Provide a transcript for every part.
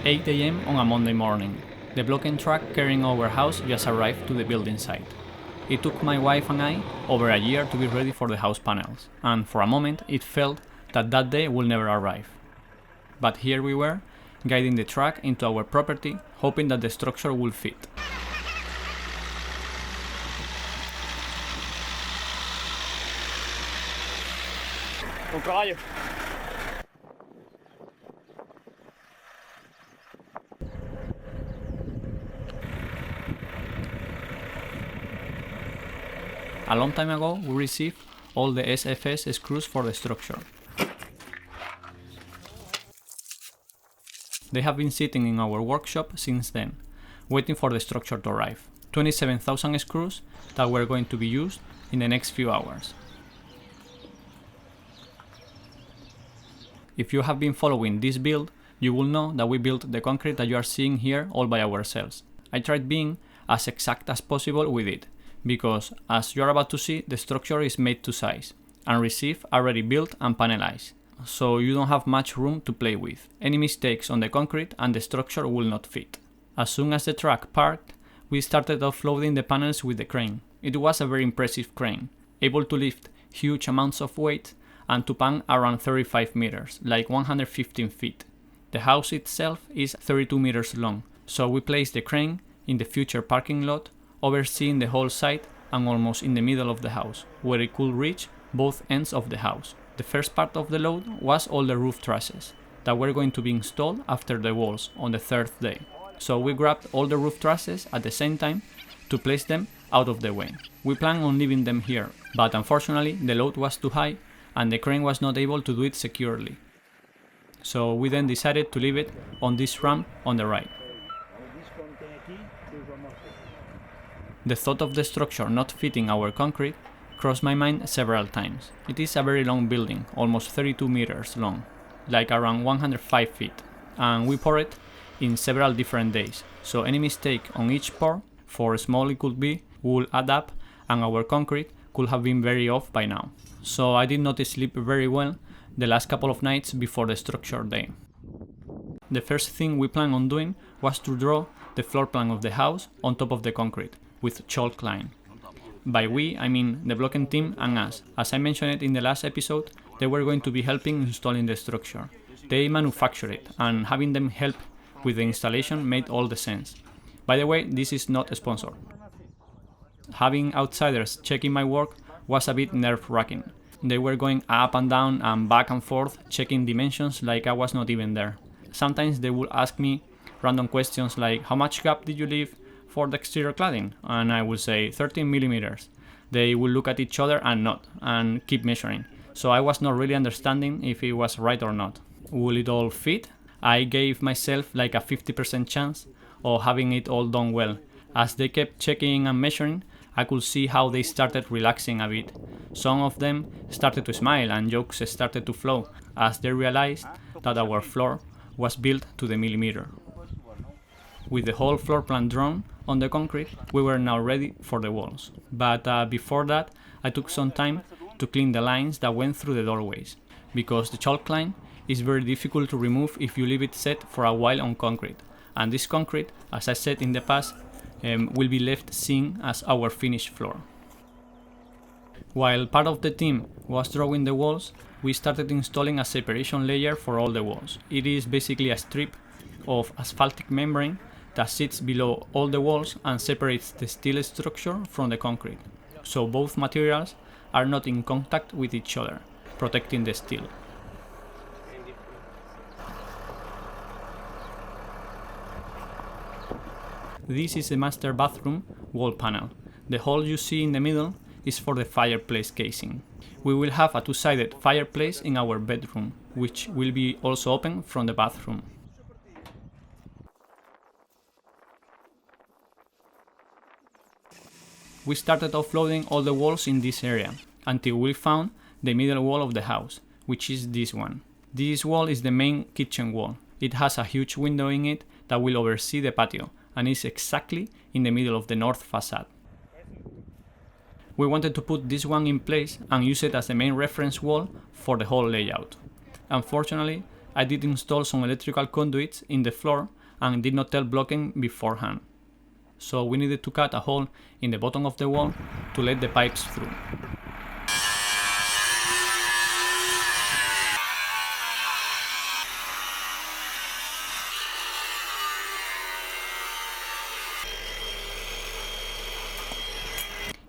8 AM on a Monday morning. The blocking truck carrying our house just arrived to the building site. It took my wife and I over a year to be ready for the house panels, and for a moment it felt that that day will never arrive. But here we were, guiding the truck into our property, hoping that the structure would fit. Un caballo. A long time ago, we received all the SFS screws for the structure. They have been sitting in our workshop since then, waiting for the structure to arrive. 27,000 screws that were going to be used in the next few hours. If you have been following this build, you will know that we built the concrete that you are seeing here all by ourselves. I tried being as exact as possible with it, because as you are about to see, the structure is made to size and receive already built and panelized, so you don't have much room to play with. Any mistakes on the concrete and the structure will not fit. As soon as the truck parked, we started offloading the panels with the crane. It was a very impressive crane, able to lift huge amounts of weight and to pan around 35 meters, like 115 feet. The house itself is 32 meters long, so we placed the crane in the future parking lot, overseeing the whole site and almost in the middle of the house, where it could reach both ends of the house. The first part of the load was all the roof trusses that were going to be installed after the walls on the third day. So we grabbed all the roof trusses at the same time to place them out of the way. We planned on leaving them here, but unfortunately the load was too high and the crane was not able to do it securely. So we then decided to leave it on this ramp on the right. The thought of the structure not fitting our concrete crossed my mind several times. It is a very long building, almost 32 meters long, like around 105 feet, and we poured it in several different days, so any mistake on each pour, for small it could be, would add up and our concrete could have been very off by now. So I did not sleep very well the last couple of nights before the structure day. The first thing we planned on doing was to draw the floor plan of the house on top of the concrete with chalk line. By we, I mean the blocking team and us. As I mentioned it in the last episode, they were going to be helping installing the structure. They manufacture it, and having them help with the installation made all the sense. By the way, this is not sponsored. Having outsiders checking my work was a bit nerve-wracking. They were going up and down and back and forth, checking dimensions like I was not even there. Sometimes they would ask me random questions like, how much gap did you leave for the exterior cladding? And I would say 13 millimeters. They would look at each other and nod and keep measuring. So I was not really understanding if it was right or not. Will it all fit? I gave myself like a 50% chance of having it all done well. As they kept checking and measuring, I could see how they started relaxing a bit. Some of them started to smile and jokes started to flow as they realized that our floor was built to the millimeter. With the whole floor plan drawn on the concrete, we were now ready for the walls. But before that, I took some time to clean the lines that went through the doorways, because the chalk line is very difficult to remove if you leave it set for a while on concrete. And this concrete, as I said in the past, will be left seen as our finished floor. While part of the team was drawing the walls, we started installing a separation layer for all the walls. It is basically a strip of asphaltic membrane that sits below all the walls and separates the steel structure from the concrete, so both materials are not in contact with each other, protecting the steel. This is the master bathroom wall panel. The hole you see in the middle is for the fireplace casing. We will have a two-sided fireplace in our bedroom, which will be also open from the bathroom. We started offloading all the walls in this area, until we found the middle wall of the house, which is this one. This wall is the main kitchen wall. It has a huge window in it that will oversee the patio, and is exactly in the middle of the north facade. We wanted to put this one in place and use it as the main reference wall for the whole layout. Unfortunately, I did install some electrical conduits in the floor and did not tell blocking beforehand. So we needed to cut a hole in the bottom of the wall to let the pipes through.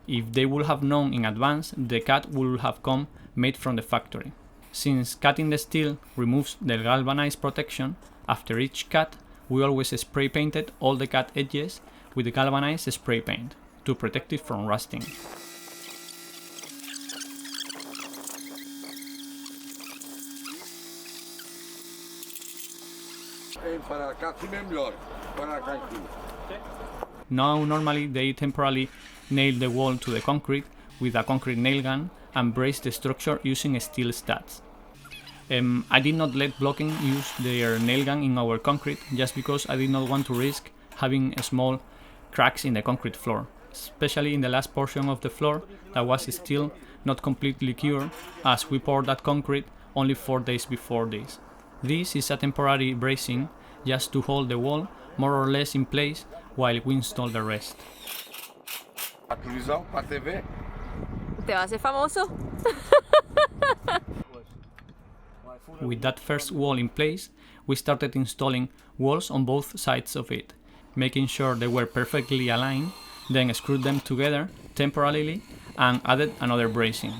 If they would have known in advance, the cut would have come made from the factory. Since cutting the steel removes the galvanized protection, after each cut we always spray painted all the cut edges with the galvanized spray paint to protect it from rusting. Now normally they temporarily nail the wall to the concrete with a concrete nail gun and brace the structure using steel studs. I did not let blocking use their nail gun in our concrete just because I did not want to risk having small cracks in the concrete floor, especially in the last portion of the floor that was still not completely cured, as we poured that concrete only 4 days before this. This is a temporary bracing just to hold the wall more or less in place while we install the rest. ¿Te va a hacer famoso? With that first wall in place, we started installing walls on both sides of it, making sure they were perfectly aligned, then screwed them together temporarily and added another bracing.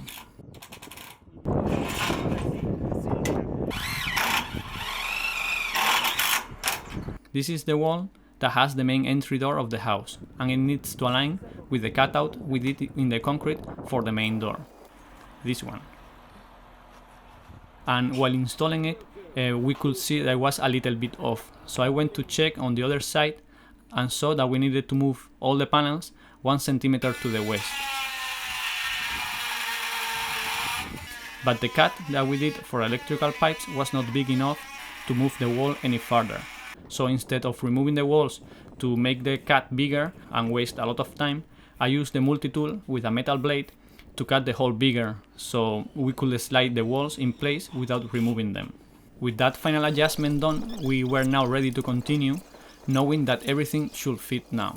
This is the wall that has the main entry door of the house, and it needs to align with the cutout we did in the concrete for the main door. This one. And while installing it, we could see that it was a little bit off, so I went to check on the other side and saw that we needed to move all the panels 1 centimeter to the west. But the cut that we did for electrical pipes was not big enough to move the wall any further. So instead of removing the walls to make the cut bigger and waste a lot of time, I used the multi-tool with a metal blade to cut the hole bigger, so we could slide the walls in place without removing them. With that final adjustment done, we were now ready to continue, knowing that everything should fit now.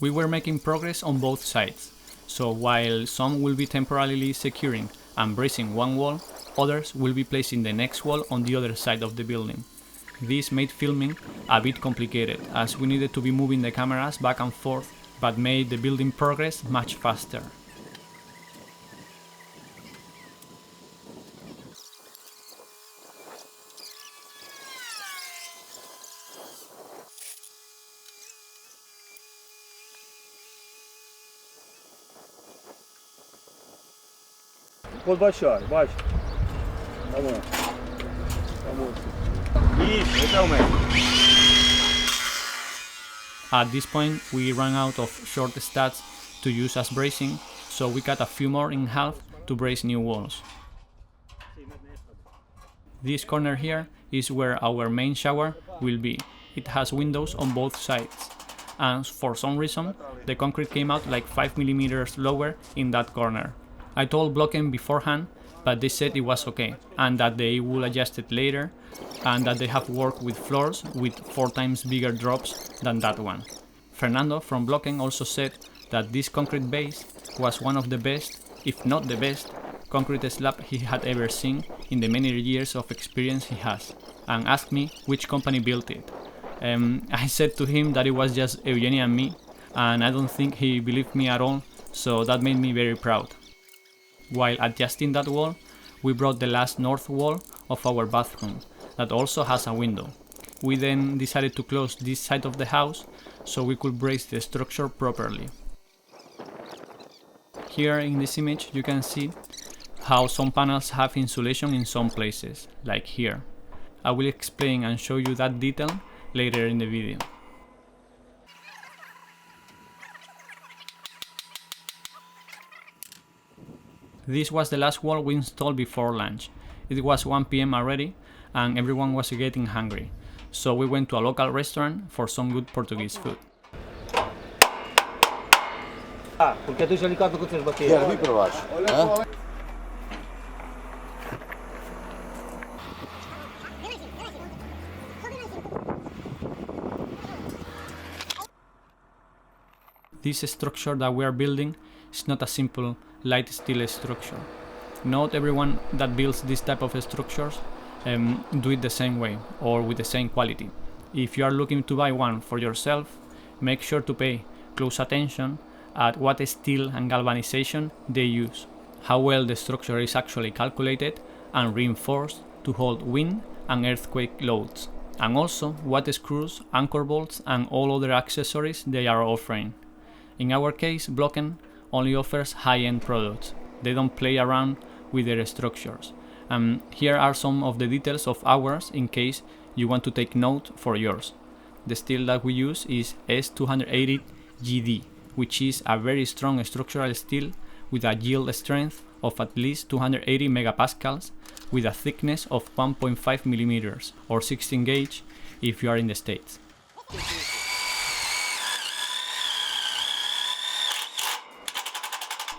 We were making progress on both sides, so while some will be temporarily securing and bracing one wall, others will be placing the next wall on the other side of the building. This made filming a bit complicated, as we needed to be moving the cameras back and forth, but made the building progress much faster. Подбачай, бач. Давай. At this point, we ran out of short studs to use as bracing, so we cut a few more in half to brace new walls. This corner here is where our main shower will be. It has windows on both sides, and for some reason, the concrete came out like 5 mm lower in that corner. I told Blocken beforehand, but they said it was okay, and that they will adjust it later, and that they have worked with floors with 4 times bigger drops than that one. Fernando from Blocken also said that this concrete base was one of the best, if not the best, concrete slab he had ever seen in the many years of experience he has, and asked me which company built it. I said to him that it was just Eugenia and me, and I don't think he believed me at all, so that made me very proud. While adjusting that wall, we brought the last north wall of our bathroom, that also has a window. We then decided to close this side of the house so we could brace the structure properly. Here in this image you can see how some panels have insulation in some places, like here. I will explain and show you that detail later in the video. This was the last wall we installed before lunch. It was 1 p.m. already and everyone was getting hungry, so we went to a local restaurant for some good Portuguese food. Porque tu já lhe conta que vocês E bateram. ali para baixo. Hã? This structure that we are building is not a simple light steel structure. Not everyone that builds this type of structures do it the same way or with the same quality. If you are looking to buy one for yourself, make sure to pay close attention at what steel and galvanization they use, how well the structure is actually calculated and reinforced to hold wind and earthquake loads, and also what screws, anchor bolts and all other accessories they are offering. In our case, Blocken only offers high-end products. They don't play around with their structures. Here are some of the details of ours in case you want to take note for yours. The steel that we use is S280 GD, which is a very strong structural steel with a yield strength of at least 280 megapascals with a thickness of 1.5 millimeters or 16 gauge if you are in the States.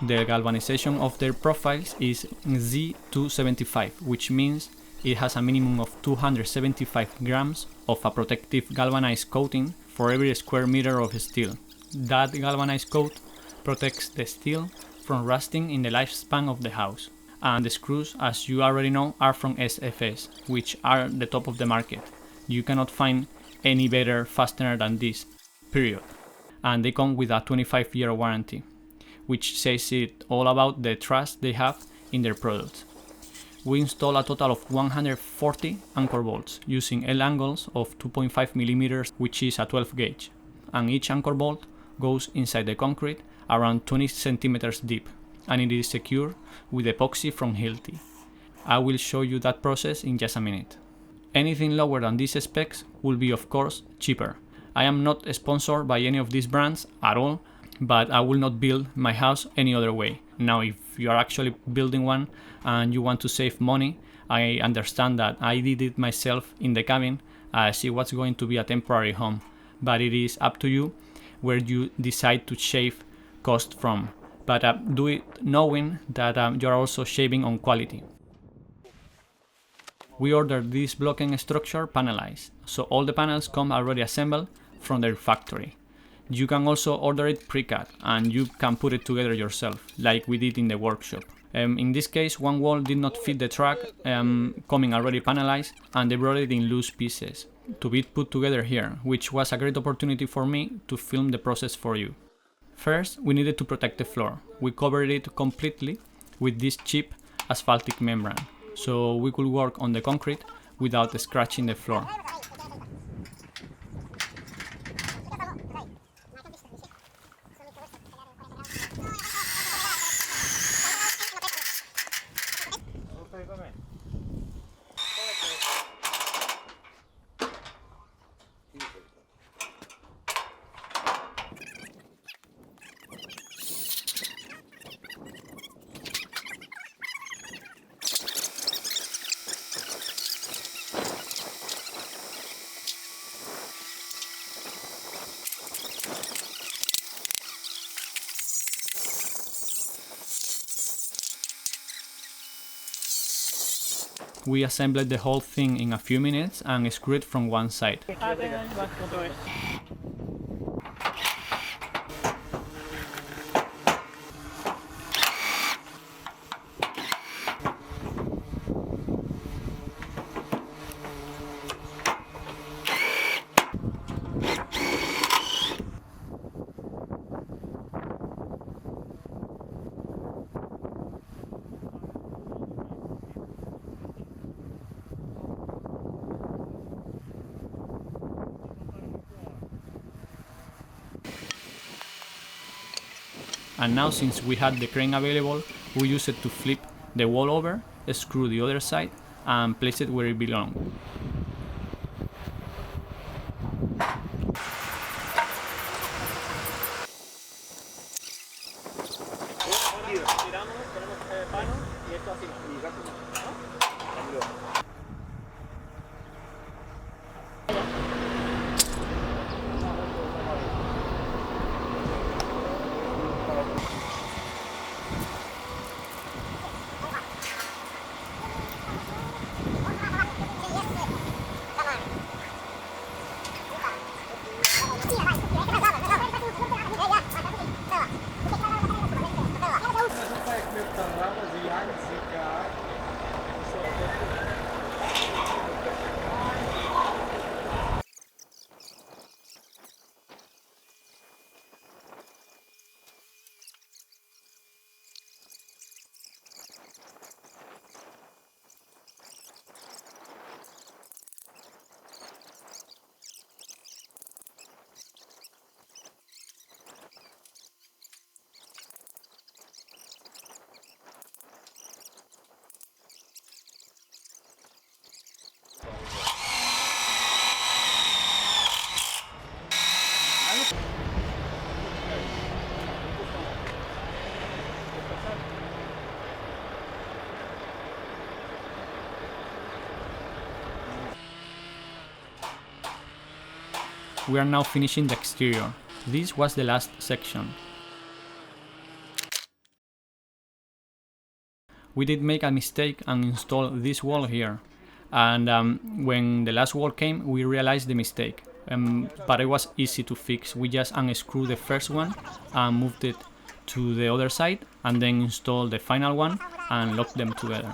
The galvanization of their profiles is Z275, which means it has a minimum of 275 grams of a protective galvanized coating for every square meter of steel. That galvanized coat protects the steel from rusting in the lifespan of the house. And the screws, as you already know, are from SFS, which are the top of the market. You cannot find any better fastener than this, period. And they come with a 25-year warranty, which says it all about the trust they have in their products. We install a total of 140 anchor bolts using L angles of 2.5 millimeters, which is a 12 gauge, and each anchor bolt goes inside the concrete around 20 centimeters deep, and it is secured with epoxy from Hilti. I will show you that process in just a minute. Anything lower than these specs will be, of course, cheaper. I am not sponsored by any of these brands at all, but I will not build my house any other way. Now, if you are actually building one and you want to save money, I understand that. I did it myself in the cabin as it was going to be a temporary home, but it is up to you where you decide to shave cost from. But do it knowing that you are also shaving on quality. We ordered this Blocken structure panelized, so all the panels come already assembled from their factory. You can also order it pre-cut and you can put it together yourself, like we did in the workshop. In this case, one wall did not fit the truck, coming already panelized, and they brought it in loose pieces to be put together here, which was a great opportunity for me to film the process for you. First, we needed to protect the floor. We covered it completely with this cheap asphaltic membrane, so we could work on the concrete without scratching the floor. We assembled the whole thing in a few minutes and screwed from one side. And now, since we had the crane available, we used it to flip the wall over, screw the other side and place it where it belongs. mano y esto así. Y rápido. ¿No? We are now finishing the exterior. This was the last section. We did make a mistake and install this wall here. And when the last wall came, we realized the mistake. But it was easy to fix. We just unscrewed the first one and moved it to the other side, and then installed the final one and locked them together.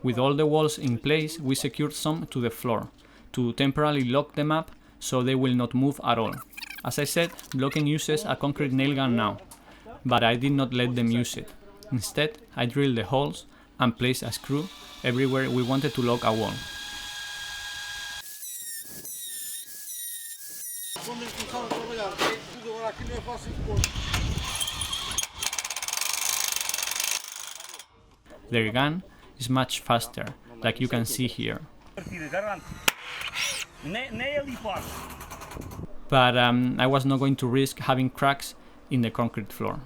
With all the walls in place, we secured some to the floor to temporarily lock them up so they will not move at all. As I said, blocking uses a concrete nail gun now, but I did not let them use it. Instead, I drilled the holes and placed a screw everywhere we wanted to lock a wall. Their gun is much faster, like you can see here. But I was not going to risk having cracks in the concrete floor.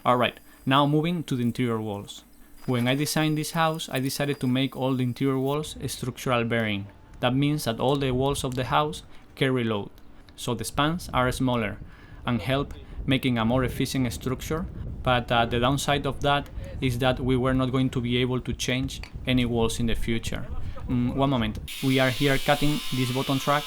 Alright, now moving to the interior walls. When I designed this house, I decided to make all the interior walls structural bearing. That means that all the walls of the house carry load, so the spans are smaller and help making a more efficient structure, but the downside of that is that we were not going to be able to change any walls in the future. One moment, we are here cutting this bottom track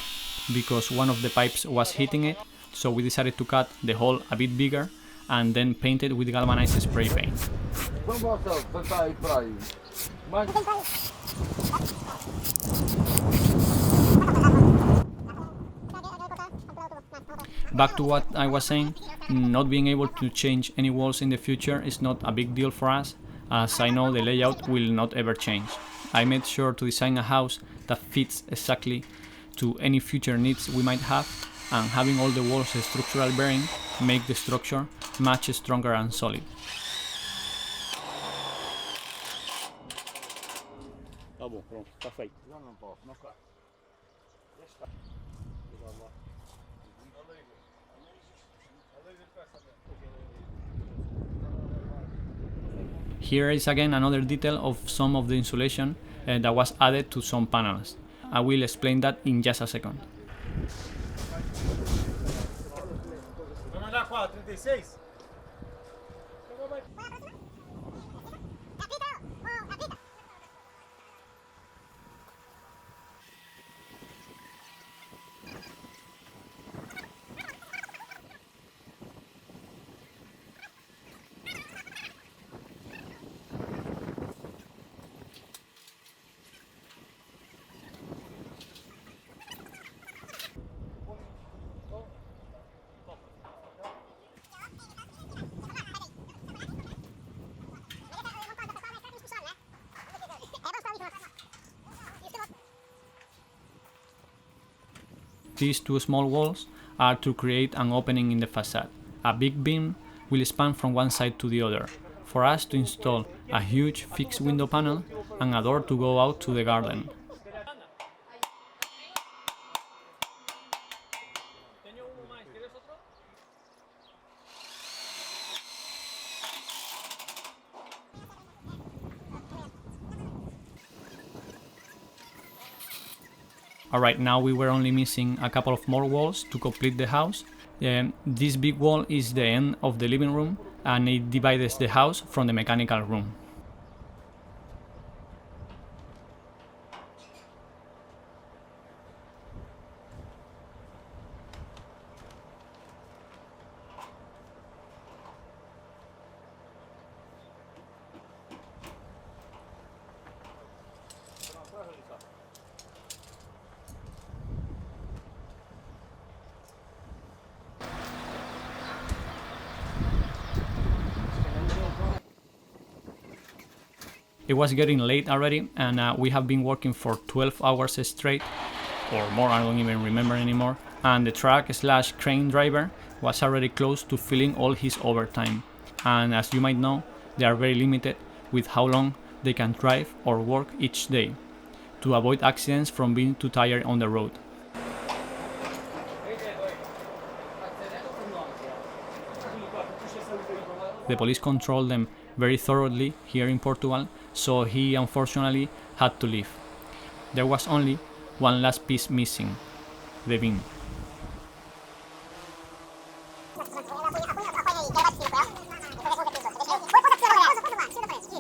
because one of the pipes was hitting it, so we decided to cut the hole a bit bigger and then paint it with galvanized spray paint. Back to what I was saying, not being able to change any walls in the future is not a big deal for us, as I know the layout will not ever change. I made sure to design a house that fits exactly to any future needs we might have, and having all the walls structural bearing make the structure much stronger and solid. Tá bom, pronto, tá feito. Here is again another detail of some of the insulation that was added to some panels. I will explain that in just a second. Vamos lá, 36? these two small walls are to create an opening in the facade. A big beam will span from one side to the other, for us to install a huge fixed window panel and a door to go out to the garden. Alright, now we were only missing a couple of more walls to complete the house. This big wall is the end of the living room and it divides the house from the mechanical room. It was getting late already and we have been working for 12 hours straight or more, I don't even remember anymore, and the truck slash crane driver was already close to filling all his overtime, and as you might know, they are very limited with how long they can drive or work each day to avoid accidents from being too tired on the road. The police controlled them very thoroughly here in Portugal, so he unfortunately had to leave. There was only one last piece missing, the beam.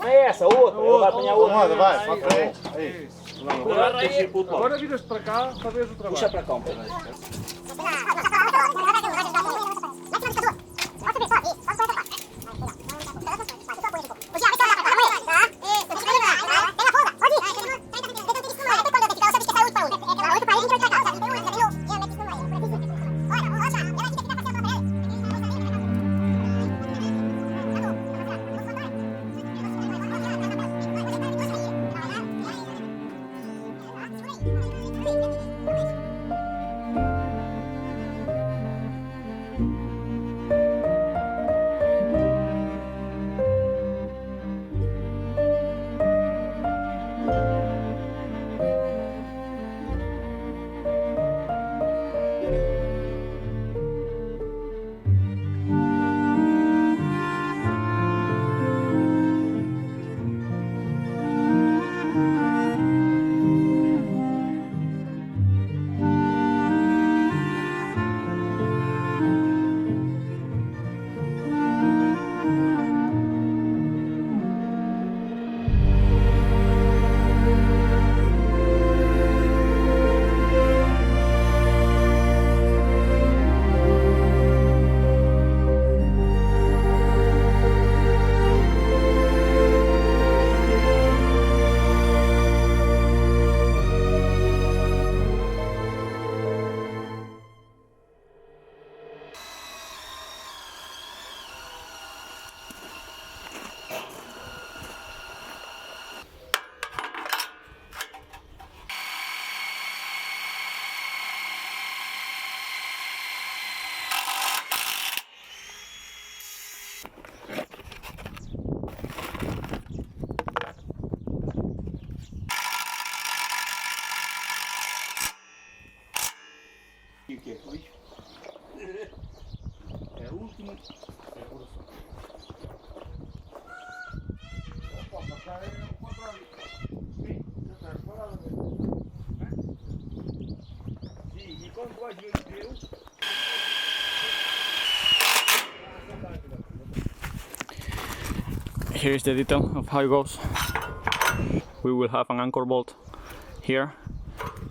É essa, outra. Ele vai apanhar outra. Vai, para a frente. Aí. Agora viras para cá para ver o trabalho. Puxa para cá um pouco. É o último. E quando vai ver o Deus. Here is the detail of how it goes. We will have an anchor bolt here,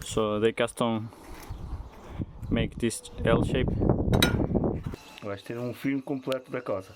so they custom make this L shape. Vais ter um filme completo da casa.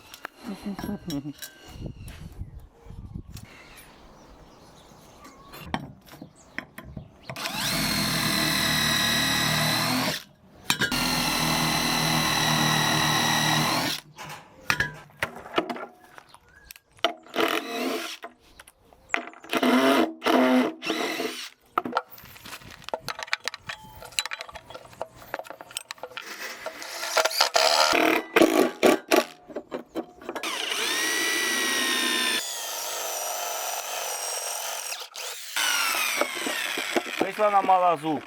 Passa na mala azul.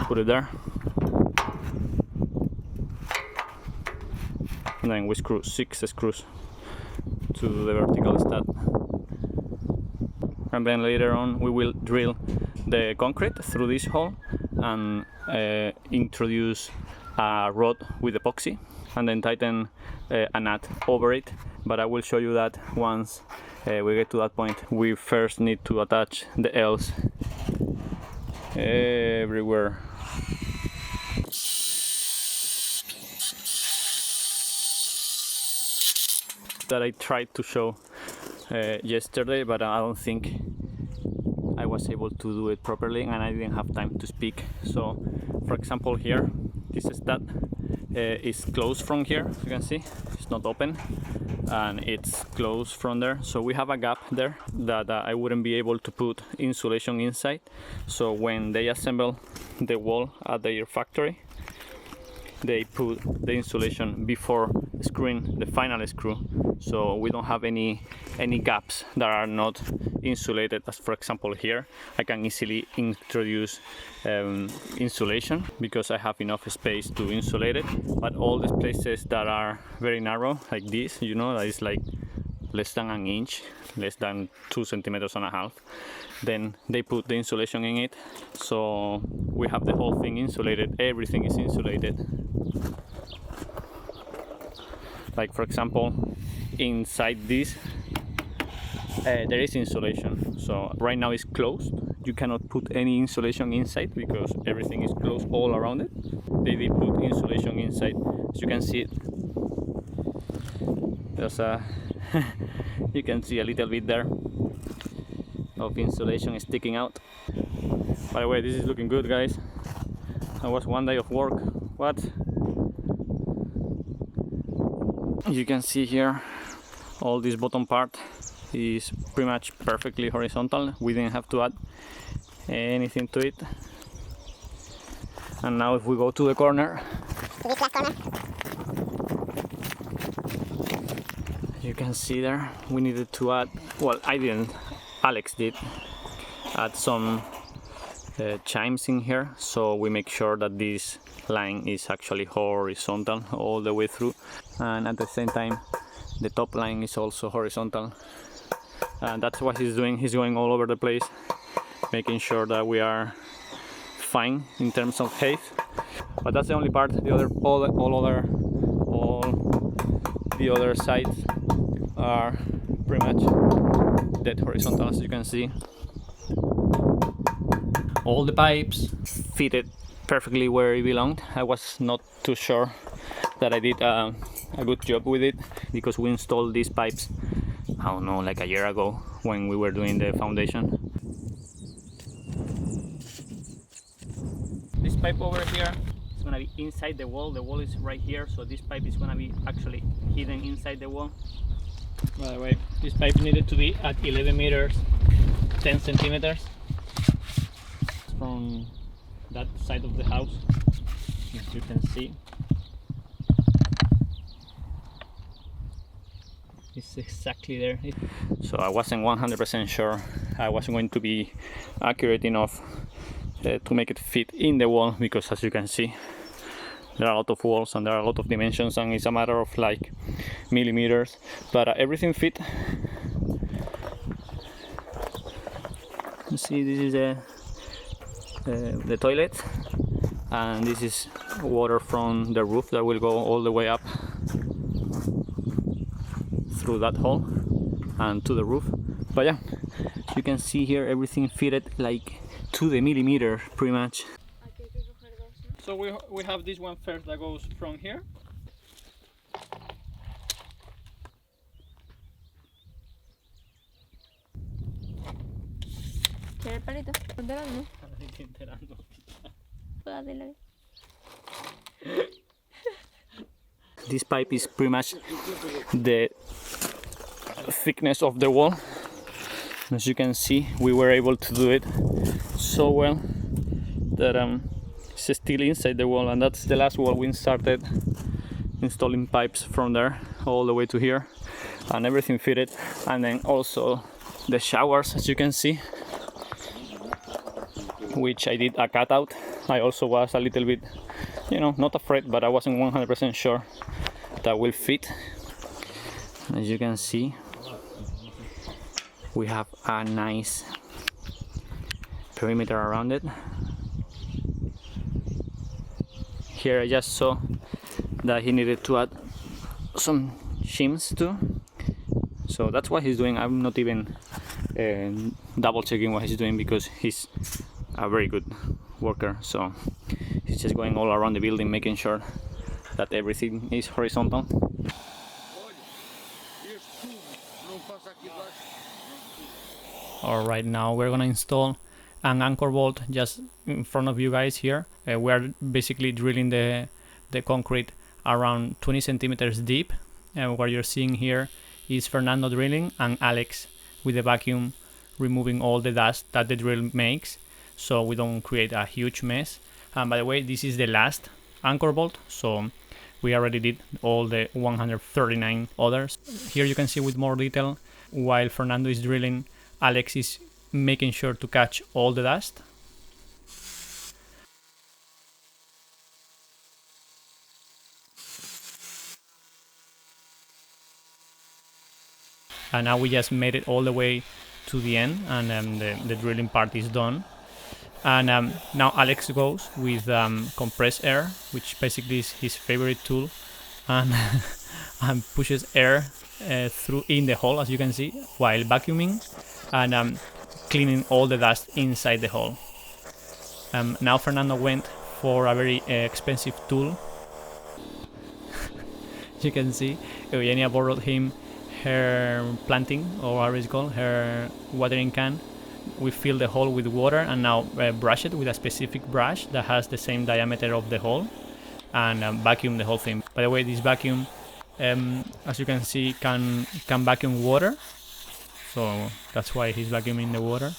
Put it there. And then we screw 6 screws to the vertical stud. And then later on we will drill the concrete through this hole and introduce a rod with epoxy and then tighten a nut over it. But I will show you that once we get to that point. We first need to attach the L's everywhere. That I tried to show yesterday, but I don't think I was able to do it properly and I didn't have time to speak. So for example here, this stud is closed from here, you can see it's not open and it's closed from there, so we have a gap there that I wouldn't be able to put insulation inside. So when they assemble the wall at their factory, they put the insulation before screwing the final screw, so we don't have any gaps that are not insulated. As for example here, I can easily introduce insulation because I have enough space to insulate it, but all these places that are very narrow like this, you know, that is like less than an inch, less than 2.5 centimeters, then they put the insulation in it, so we have the whole thing insulated. Everything is insulated. Like for example, inside this there is insulation, so right now it's closed. You cannot put any insulation inside because everything is closed all around it. They did put insulation inside, as you can see. There's a you can see a little bit there of insulation sticking out. By the way, this is looking good, guys. That was one day of work. What? You can see here all this bottom part is pretty much perfectly horizontal. We didn't have to add anything to it. And now if we go to the corner, you can see there we needed to add, well, I didn't, Alex did add some chimes in here, so we make sure that this line is actually horizontal all the way through, and at the same time the top line is also horizontal. And that's what he's doing. He's going all over the place, making sure that we are fine in terms of height. But that's the only part. All the other sides are pretty much dead horizontal, as you can see. All the pipes fitted perfectly where it belonged. I was not too sure that I did a good job with it because we installed these pipes, I don't know, like a year ago when we were doing the foundation. This pipe over here is gonna be inside the wall. The wall is right here, so this pipe is gonna be actually hidden inside the wall. By the way, this pipe needed to be at 11 meters, 10 centimeters from that side of the house, as you can see. It's exactly there. So I wasn't 100% sure I wasn't going to be accurate enough to make it fit in the wall, because as you can see there are a lot of walls and there are a lot of dimensions and it's a matter of like millimeters, but everything fit. You see, this is the toilet, and this is water from the roof that will go all the way up through that hole and to the roof. But yeah, you can see here everything fitted like to the millimeter pretty much. So we have this one first that goes from here. ¿Quieres el palito? Ponte no. This pipe is pretty much the thickness of the wall, As you can see, we were able to do it so well that it's still inside the wall, and that's the last wall. We started installing pipes from there all the way to here, and everything fitted. And then also the showers, as you can see, which I did a cutout. I also was a little bit, not afraid, but I wasn't 100% sure that will fit. As you can see, we have a nice perimeter around it. Here I just saw that he needed to add some shims too, so that's what he's doing. I'm not even double checking what he's doing because he's a very good worker, so he's just going all around the building making sure that everything is horizontal. Alright, now we're gonna install an anchor bolt just in front of you guys here. We're basically drilling the concrete around 20 centimeters deep, and what you're seeing here is Fernando drilling and Alex with the vacuum removing all the dust that the drill makes, so we don't create a huge mess. And by the way, this is the last anchor bolt, so we already did all the 139 others. Here you can see with more detail, while Fernando is drilling, Alex is making sure to catch all the dust. And now we just made it all the way to the end, and the drilling part is done. And now Alex goes with compressed air, which basically is his favorite tool, and, and pushes air through in the hole, as you can see, while vacuuming and cleaning all the dust inside the hole. Now Fernando went for a very expensive tool. You can see Eugenia borrowed him her planting, or whatever it's called, her watering can. We fill the hole with water and now brush it with a specific brush that has the same diameter of the hole, and vacuum the whole thing. By the way, this vacuum, as you can see, can vacuum water, so that's why he's vacuuming the water.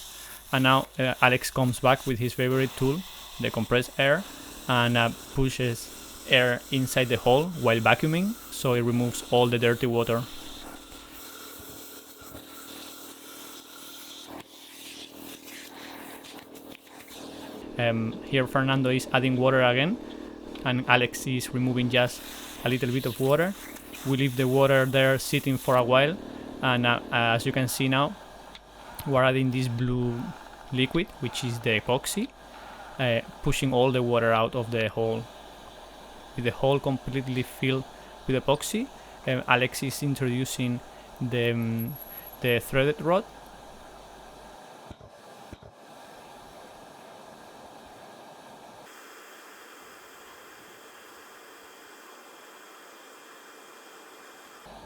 And now Alex comes back with his favorite tool, the compressed air, and pushes air inside the hole while vacuuming, so it removes all the dirty water. Here Fernando is adding water again, and Alex is removing just a little bit of water. We leave the water there sitting for a while, and as you can see now, we're adding this blue liquid, which is the epoxy, pushing all the water out of the hole. With the hole completely filled with epoxy, Alex is introducing the threaded rod.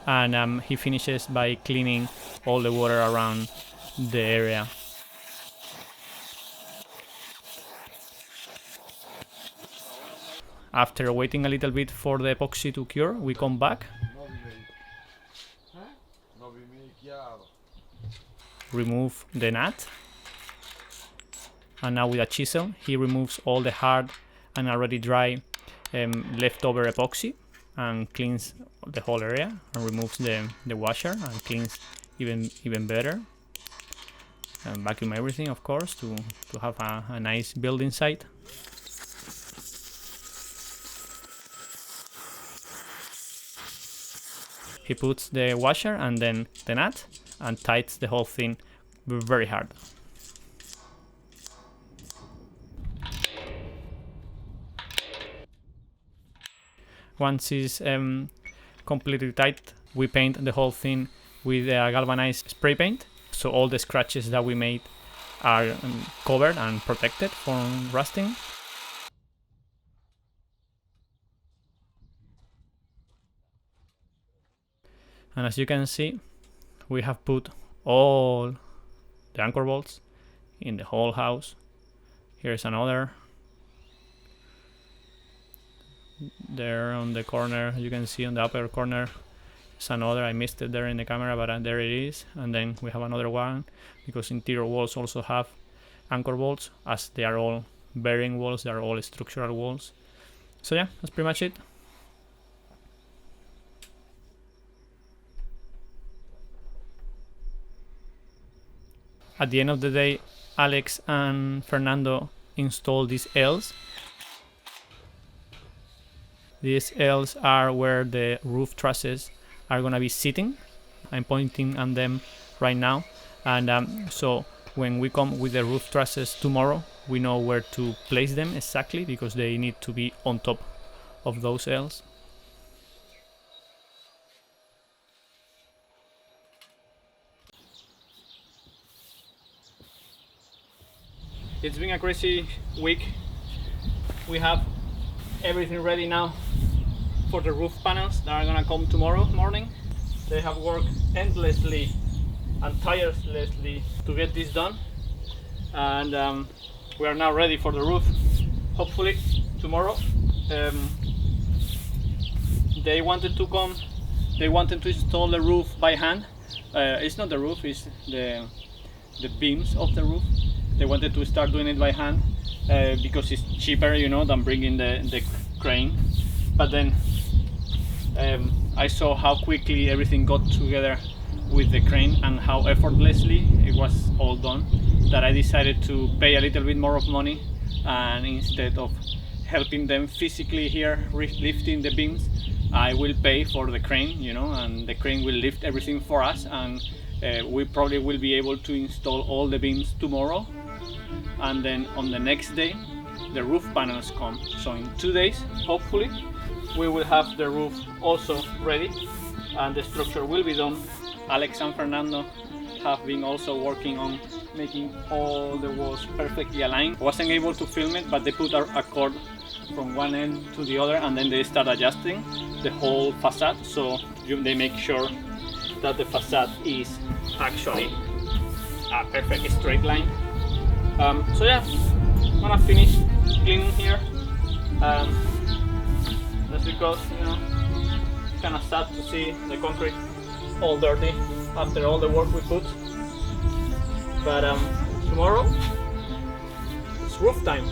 And he finishes by cleaning all the water around the area. After waiting a little bit for the epoxy to cure, we come back, remove the nut, and now with a chisel he removes all the hard and already dry leftover epoxy and cleans the whole area, and removes the washer and cleans even better, and vacuum everything, of course, to have a nice building site. He puts the washer and then the nut and tightens the whole thing very hard. Once it's completely tight, we paint the whole thing with galvanized spray paint, so all the scratches that we made are covered and protected from rusting. And as you can see, we have put all the anchor bolts in the whole house. Here's another. There on the corner, you can see on the upper corner, It's another, I missed it there in the camera, but there it is. And then we have another one, because interior walls also have anchor bolts, as they are all bearing walls, they are all structural walls. So yeah, that's pretty much it. At the end of the day, Alex and Fernando installed these L's. These L's are where the roof trusses are gonna be sitting. I'm pointing at them right now, and so when we come with the roof trusses tomorrow, we know where to place them exactly, because they need to be on top of those L's. It's been a crazy week. We have everything ready now for the roof panels that are gonna come tomorrow morning. They have worked endlessly and tirelessly to get this done, and we are now ready for the roof, hopefully tomorrow. They wanted to come, they wanted to install the roof by hand. It's not the roof, it's the beams of the roof. They wanted to start doing it by hand because it's cheaper, you know, than bringing the crane. But then I saw how quickly everything got together with the crane and how effortlessly it was all done, that I decided to pay a little bit more of money, and instead of helping them physically here lifting the beams, I will pay for the crane, you know, and the crane will lift everything for us, and we probably will be able to install all the beams tomorrow, and then on the next day the roof panels come. So in 2 days, hopefully, we will have the roof also ready and the structure will be done. Alex and Fernando have been also working on making all the walls perfectly aligned. I wasn't able to film it, but they put a cord from one end to the other, and then they start adjusting the whole facade, so they make sure that the facade is actually a perfect straight line. So yeah, I'm gonna finish cleaning here. That's because, you know, it's kind of sad to see the concrete all dirty after all the work we put. But tomorrow it's roof time.